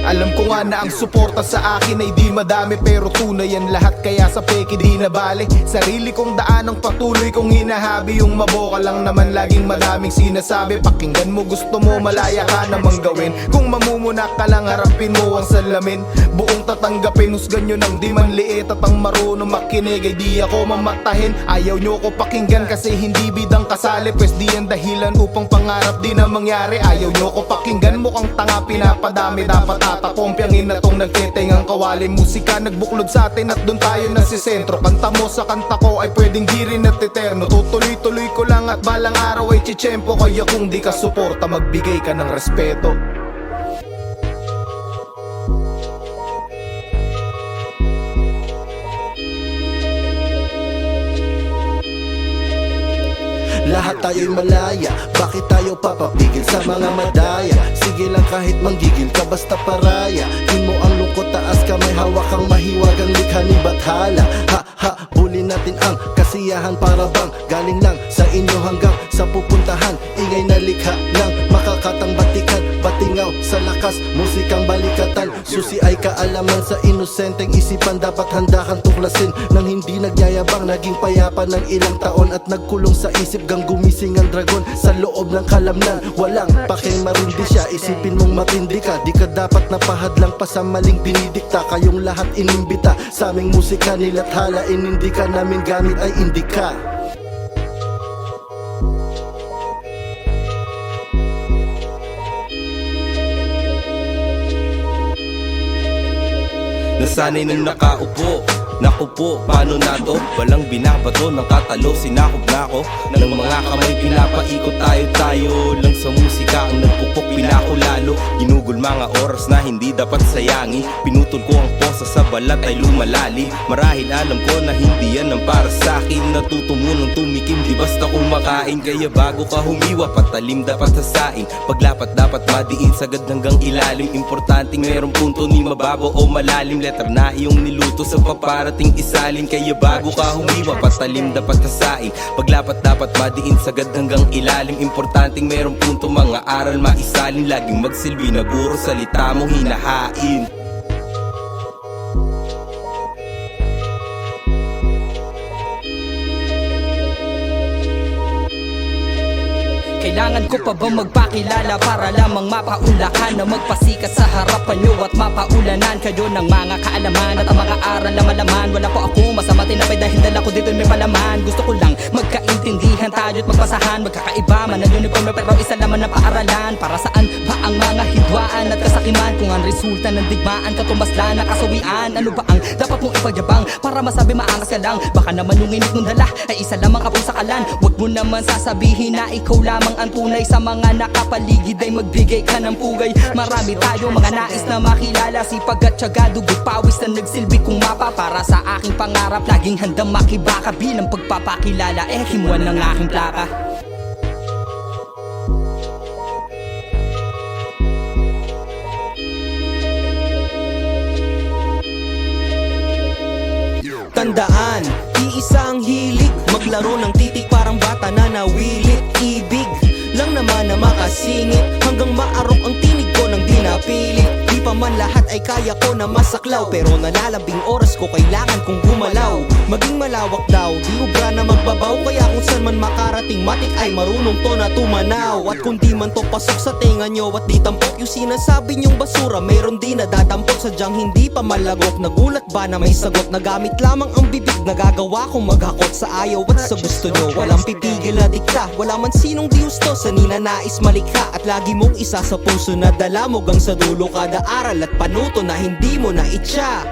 Alam ko nga na ang suporta sa akin ay di madami, pero tunay yan lahat, kaya sa peke di nabali. Sarili kong daan ang patuloy kong hinahabi. Yung maboka lang naman laging madaming sinasabi. Pakinggan mo, gusto mo, malaya ka namang gawin. Kung mamumuna ka lang, harapin mo ang salamin. Buong tatanggapin, husgan nyo ng di man liit. At ang marunong makinig ay di ako mamatahin. Ayaw nyo ko pakinggan kasi hindi bidang kasali. Pwes di yan dahilan upang pangarap di na mangyari. Ayaw nyo ko pakinggan, mukhang tanga pinapadami. Dapat tatakompyangin na tong nagtitingang kawali. Musika nagbuklod sa atin at dun tayo nasisentro. Kanta mo sa kanta ko ay pwedeng di rin at eterno. Tutuloy-tuloy ko lang at balang araw ay chichempo. Kaya kung di ka suporta, magbigay ka ng respeto. Lahat tayo'y malaya, bakit tayo papapigil sa mga madaya? Sige lang kahit manggigil ka basta paraya. Di mo ang lungkot, taas kamay, hawak kang mahiwagang likha ni Bathala. Ha ha, bulin natin ang kasiyahan para bang galing lang sa inyo hanggang sa pupuntahan. Ingay na likha ng makakatang batikan, batingaw sa lakas, musikang balikatan. Susi ay kaalaman sa inosenteng isipan. Dapat handa kang tuklasin nang hindi nagyayabang. Naging payapa ng ilang taon at nagkulong sa isip gang gumising ang dragon sa loob ng kalamnan. Walang pakeng marindi siya, isipin mong matindi ka. Di ka dapat napahadlang pa sa maling dinidikta. Kayong lahat inimbita sa aming musika, nilathala inindika namin gamit ay indika. Nasanay nang nakaupo, naku po, paano na to? Walang binabato ng katalo, sinakop na ako ng mga kamay, pinapaikot tayo lang sa musika ang nagpupok, pinako lalo. Ginugol mga oras na hindi dapat sayangi. Pinutol ko ang posa sa balat ay lumalali. Marahil alam ko na hindi yan ang para sa'kin. Natuto mo nang tumikim, di basta kumakain. Kaya bago ka humiwa, patalim dapat sasain. Paglapat dapat madiin, sagad hanggang ilalim. Importanteng merong punto ni mababaw o malalim. Letter na iyong niluto sa paparating isalin. Kaya bago ka humiwa, patalim dapat sasain. Paglapat dapat madiin, sagad hanggang ilalim. Importanteng merong punto, mga aral maisalin. Laging magsilbi na guro, salita mo hinahain. Kailangan ko pa bang magpakilala para lamang mapaunlakan na magpasikat sa harapan nyo at mapaulanan kayo ng mga kaalaman at ang mga aral na malaman. Wala po ako masama tinapay dahil dala ko dito may palaman. Gusto ko lang magkaintindihan tayo at magpasahan. Magkakaiba man ang uniforme pero isa naman na paaralan. Para saan ba ang mga hidwaan at kasakiman? Kung ang resulta ng digmaan, katumbaslan na kasawian. Ano ba ang dapat mong ipagyabang para masabi maangas ka lang? Baka naman yung init ng dala ay isa lamang kapusakalan. Huwag mo naman sasabihin na ikaw lamang ang tunay. Sa mga nakapaligid ay magbigay ka ng pugay. Marami tayo mga nais na makilala. Sipag at tiyaga, dugo't pawis na nagsilbi kong mapa. Para sa aking pangarap, laging handang makibaka. Bilang pagpapakilala, himuan ng aking plaka. Tandaan, iisa ang hilig, maglaro ng titik parang bata na nawilit. Ibig lang naman na makasingit, hanggang maarok ang tinig ko nang di napilit. Di pa man lahat ay kaya ko na masaklaw, pero nalalabing oras ko kailangan kong gumalaw. Maging malawak daw, di ubra na magbabaw. Kaya kung saan man makarating matik ay marunong to na tumanaw. At kung di man to pasok sa tenga nyo at di tampok yung sinasabi nyong basura, mayroon di nadadampot sadyang hindi pa malagok. Nagulat ba na may sagot na gamit lamang ang bibig? Nagagawa kong maghakot sa ayaw at sa gusto nyo. Walang pipigil na dikta, wala man sinong di gusto sa ninanais malikha. At lagi mong isa sa puso na dala mo gang sa dulo kada aral at panuto na hindi mo na itya.